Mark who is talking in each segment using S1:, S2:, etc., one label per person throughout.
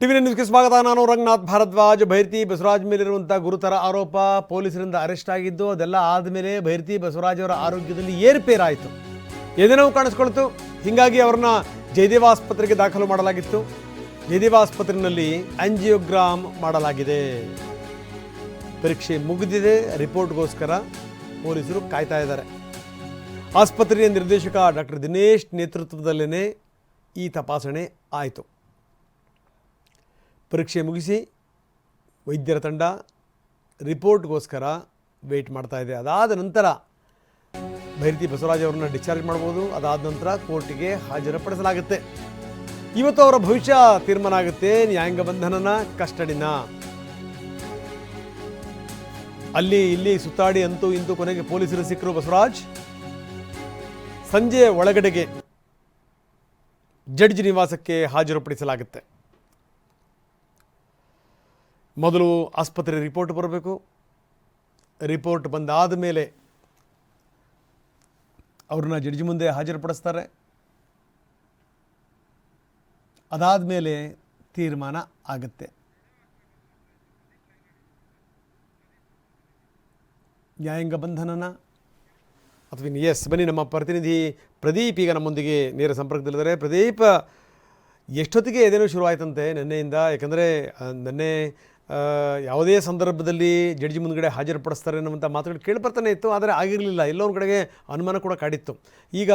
S1: TV ನ್ಯೂಸ್ಗೆ ಸ್ವಾಗತ. ನಾನು ರಂಗನಾಥ್ ಭಾರದ್ವಾಜ್. ಭೈರತಿ ಬಸವರಾಜ್ ಮೇಲಿರುವಂಥ ಗುರುತರ ಆರೋಪ, ಪೊಲೀಸರಿಂದ ಅರೆಸ್ಟ್ ಆಗಿದ್ದು, ಅದೆಲ್ಲ ಆದಮೇಲೆ ಭೈರತಿ ಬಸವರಾಜ್ ಅವರ ಆರೋಗ್ಯದಲ್ಲಿ ಏರುಪೇರಾಯಿತು, ಎದೆನೋವು ಕಾಣಿಸ್ಕೊಳ್ತು. ಹೀಗಾಗಿ ಅವ್ರನ್ನ ಜಯದೇವ ಆಸ್ಪತ್ರೆಗೆ ದಾಖಲು ಮಾಡಲಾಗಿತ್ತು. ಜಯದೇವ ಆಸ್ಪತ್ರೆಯಲ್ಲಿ ಆಂಜಿಯೋಗ್ರಾಮ್ ಮಾಡಲಾಗಿದೆ. ಪರೀಕ್ಷೆ ಮುಗಿದಿದೆ. ರಿಪೋರ್ಟ್ಗೋಸ್ಕರ ಪೊಲೀಸರು ಕಾಯ್ತಾ ಇದ್ದಾರೆ. ಆಸ್ಪತ್ರೆಯ ನಿರ್ದೇಶಕ ಡಾಕ್ಟರ್ ದಿನೇಶ್ ನೇತೃತ್ವದಲ್ಲೇ ಈ ತಪಾಸಣೆ ಆಯಿತು. ಪರೀಕ್ಷೆ ಮುಗಿಸಿ ವೈದ್ಯರ ತಂಡ ರಿಪೋರ್ಟ್ಗೋಸ್ಕರ ವೆಯ್ಟ್ ಮಾಡ್ತಾ ಇದೆ. ಅದಾದ ನಂತರ ಭೈರತಿ ಬಸವರಾಜ್ ಅವರನ್ನ ಡಿಸ್ಚಾರ್ಜ್ ಮಾಡ್ಬೋದು. ಅದಾದ ನಂತರ ಕೋರ್ಟಿಗೆ ಹಾಜರುಪಡಿಸಲಾಗುತ್ತೆ. ಇವತ್ತು ಅವರ ಭವಿಷ್ಯ ತೀರ್ಮಾನ ಆಗುತ್ತೆ. ನ್ಯಾಯಾಂಗ ಬಂಧನನ, ಕಸ್ಟಡಿನ, ಅಲ್ಲಿ ಇಲ್ಲಿ ಸುತ್ತಾಡಿ ಅಂತೂ ಇಂತೂ ಕೊನೆಗೆ ಪೊಲೀಸರು ಸಿಕ್ಕರು ಬಸವರಾಜ್. ಸಂಜೆ ಒಳಗಡೆಗೆ ಜಡ್ಜ್ ನಿವಾಸಕ್ಕೆ ಹಾಜರುಪಡಿಸಲಾಗುತ್ತೆ. ಮೊದಲು ಆಸ್ಪತ್ರೆ ರಿಪೋರ್ಟ್ ಬರಬೇಕು. ರಿಪೋರ್ಟ್ ಬಂದಾದ ಮೇಲೆ ಅವ್ರನ್ನ ಜಡ್ಜಿ ಮುಂದೆ ಹಾಜರುಪಡಿಸ್ತಾರೆ. ಅದಾದ ಮೇಲೆ ತೀರ್ಮಾನ ಆಗುತ್ತೆ. ನ್ಯಾಯಾಂಗ ಬಂಧನನ ಅಥವಾ ಎಸ್. ಬನ್ನಿ, ನಮ್ಮ ಪ್ರತಿನಿಧಿ ಪ್ರದೀಪ್ ಈಗ ನಮ್ಮೊಂದಿಗೆ ನೇರ ಸಂಪರ್ಕದಲ್ಲಿದ್ದಾರೆ. ಪ್ರದೀಪ್, ಎಷ್ಟೊತ್ತಿಗೆ ಎದೇನೋ ಶುರುವಾಯ್ತಂತೆ ನಿನ್ನೆಯಿಂದ? ಯಾಕಂದರೆ ನಿನ್ನೆ ಯಾವುದೇ ಸಂದರ್ಭದಲ್ಲಿ ಜಡ್ಜಿ ಮುಂದ್ಗಡೆ ಹಾಜರುಪಡಿಸ್ತಾರೆ ಅನ್ನುವಂಥ ಮಾತುಗಳು ಕೇಳಿಬರ್ತಾನೆ ಇತ್ತು, ಆದರೆ ಆಗಿರಲಿಲ್ಲ. ಎಲ್ಲೋ ಒಂದು ಕಡೆಗೆ ಅನುಮಾನ ಕೂಡ ಕಾಡಿತ್ತು. ಈಗ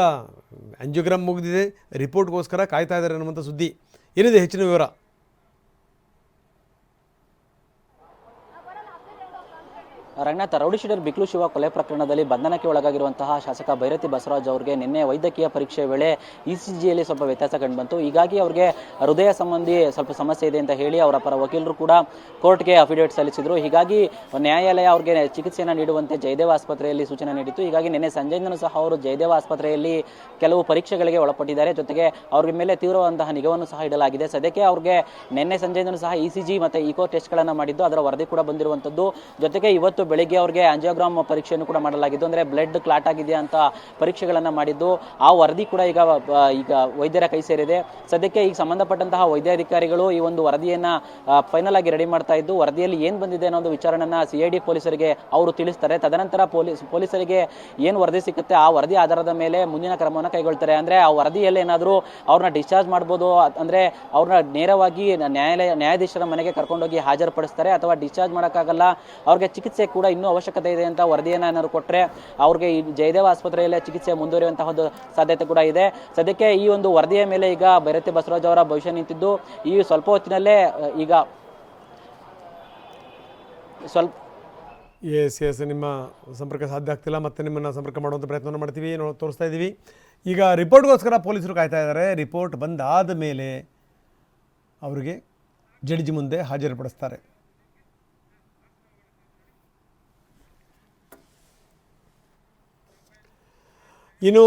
S1: ಆಂಜಿಯೋಗ್ರಾಮ್ ಮುಗಿದಿದೆ, ರಿಪೋರ್ಟ್ಗೋಸ್ಕರ ಕಾಯ್ತಾ ಇದ್ದಾರೆ ಅನ್ನುವಂಥ ಸುದ್ದಿ. ಏನಿದೆ ಹೆಚ್ಚಿನ ವಿವರ?
S2: ರಂಗನಾಥ್, ರೌಡಿ ಶೀಟರ್ ಬಿಕ್ಲು ಶಿವ ಕೊಲೆ ಪ್ರಕರಣದಲ್ಲಿ ಬಂಧನಕ್ಕೆ ಒಳಗಾಗಿರುವಂತಹ ಶಾಸಕ ಭೈರತಿ ಬಸವರಾಜ್ ಅವರಿಗೆ ನಿನ್ನೆ ವೈದ್ಯಕೀಯ ಪರೀಕ್ಷೆ ವೇಳೆ ಇಸಿಜಿಯಲ್ಲಿ ಸ್ವಲ್ಪ ವ್ಯತ್ಯಾಸ ಕಂಡುಬಂತು. ಹೀಗಾಗಿ ಅವರಿಗೆ ಹೃದಯ ಸಂಬಂಧಿ ಸ್ವಲ್ಪ ಸಮಸ್ಯೆ ಇದೆ ಅಂತ ಹೇಳಿ ಅವರ ಪರ ವಕೀಲರು ಕೂಡ ಕೋರ್ಟ್ಗೆ ಅಫಿಡೇವಿಟ್ ಸಲ್ಲಿಸಿದರು. ಹೀಗಾಗಿ ನ್ಯಾಯಾಲಯ ಅವರಿಗೆ ಚಿಕಿತ್ಸೆಯನ್ನು ನೀಡುವಂತೆ ಜಯದೇವ ಆಸ್ಪತ್ರೆಯಲ್ಲಿ ಸೂಚನೆ ನೀಡಿತ್ತು. ಹೀಗಾಗಿ ನಿನ್ನೆ ಸಂಜೆಯಿಂದಲೂ ಸಹ ಅವರು ಜಯದೇವ ಆಸ್ಪತ್ರೆಯಲ್ಲಿ ಕೆಲವು ಪರೀಕ್ಷೆಗಳಿಗೆ ಒಳಪಟ್ಟಿದ್ದಾರೆ. ಜೊತೆಗೆ ಅವ್ರ ಮೇಲೆ ತೀವ್ರವಾದಂತಹ ನಿಗಾವನ್ನು ಸಹ ಇಡಲಾಗಿದೆ. ಸದ್ಯಕ್ಕೆ ಅವ್ರಿಗೆ ನಿನ್ನೆ ಸಂಜೆಯಿಂದಲೂ ಸಹ ಇಸಿಜಿ ಮತ್ತು ಇಕೋ ಟೆಸ್ಟ್ಗಳನ್ನು ಮಾಡಿದ್ದು, ಅದರ ವರದಿ ಕೂಡ ಬಂದಿರುವಂಥದ್ದು. ಜೊತೆಗೆ ಇವತ್ತು ಬೆಳಿಗ್ಗೆ ಅವರಿಗೆ ಆಂಜಿಯೋಗ್ರಾಮ್ ಪರೀಕ್ಷೆಯನ್ನು ಕೂಡ ಮಾಡಲಾಗಿದ್ದು, ಅಂದರೆ ಬ್ಲಡ್ ಕ್ಲಾಟ್ ಆಗಿದೆಯಾ ಅಂತ ಪರೀಕ್ಷೆಗಳನ್ನು ಮಾಡಿದ್ದು. ಆ ವರದಿ ಕೂಡ ಈಗ ವೈದ್ಯರ ಕೈ ಸೇರಿದೆ. ಸದ್ಯಕ್ಕೆ ಈಗ ಸಂಬಂಧಪಟ್ಟಂತಹ ವೈದ್ಯಾಧಿಕಾರಿಗಳು ಈ ಒಂದು ವರದಿಯನ್ನು ಫೈನಲ್ ಆಗಿ ರೆಡಿ ಮಾಡ್ತಾ ಇದ್ದು, ವರದಿಯಲ್ಲಿ ಏನು ಬಂದಿದೆ ಅನ್ನೋ ಒಂದು ವಿಚಾರಣೆಯನ್ನು CID ಪೊಲೀಸರಿಗೆ ಅವರು ತಿಳಿಸ್ತಾರೆ. ತದನಂತರ ಪೊಲೀಸರಿಗೆ ಏನು ವರದಿ ಸಿಗುತ್ತೆ ಆ ವರದಿ ಆಧಾರದ ಮೇಲೆ ಮುಂದಿನ ಕ್ರಮವನ್ನು ಕೈಗೊಳ್ತಾರೆ. ಅಂದರೆ ಆ ವರದಿಯಲ್ಲಿ ಏನಾದರೂ ಅವ್ರನ್ನ ಡಿಸ್ಚಾರ್ಜ್ ಮಾಡ್ಬೋದು, ಅಂದರೆ ಅವ್ರನ್ನ ನೇರವಾಗಿ ನ್ಯಾಯಾಧೀಶರ ಮನೆಗೆ ಕರ್ಕೊಂಡೋಗಿ ಹಾಜರುಪಡಿಸ್ತಾರೆ, ಅಥವಾ ಡಿಸ್ಚಾರ್ಜ್ ಮಾಡೋಕ್ಕಾಗಲ್ಲ, ಅವ್ರಿಗೆ ಚಿಕಿತ್ಸೆ ಕೂಡ ಇನ್ನೂ ಅವಶ್ಯಕತೆ ಇದೆ ಅಂತ ವರದಿಯನ್ನು ಏನಾದ್ರು ಕೊಟ್ಟರೆ ಅವ್ರಿಗೆ ಈ ಜಯದೇವ ಆಸ್ಪತ್ರೆಯಲ್ಲೇ ಚಿಕಿತ್ಸೆ ಮುಂದುವರಿಯುವಂತಹ ಒಂದು ಸಾಧ್ಯತೆ ಕೂಡ ಇದೆ. ಸದ್ಯಕ್ಕೆ ಈ ಒಂದು ವರದಿಯ ಮೇಲೆ ಈಗ ಭೈರತಿ ಬಸವರಾಜ್ ಅವರ ಭವಿಷ್ಯ ನಿಂತಿದ್ದು, ಈ ಸ್ವಲ್ಪ ಹೊತ್ತಿನಲ್ಲೇ ಈಗ ಸ್ವಲ್ಪ
S1: ಎಸ್ ನಿಮ್ಮ ಸಂಪರ್ಕ ಸಾಧ್ಯ ಆಗ್ತಿಲ್ಲ. ಮತ್ತೆ ನಿಮ್ಮನ್ನು ಸಂಪರ್ಕ ಮಾಡುವಂಥ ಪ್ರಯತ್ನವನ್ನು ಮಾಡ್ತೀವಿ, ತೋರಿಸ್ತಾ ಇದ್ದೀವಿ. ಈಗ ರಿಪೋರ್ಟ್ಗೋಸ್ಕರ ಪೊಲೀಸರು ಕಾಯ್ತಾ ಇದ್ದಾರೆ. ರಿಪೋರ್ಟ್ ಬಂದಾದ ಮೇಲೆ ಅವರಿಗೆ ಜಡ್ಜಿ ಮುಂದೆ ಹಾಜರುಪಡಿಸ್ತಾರೆ. ಇನ್ನು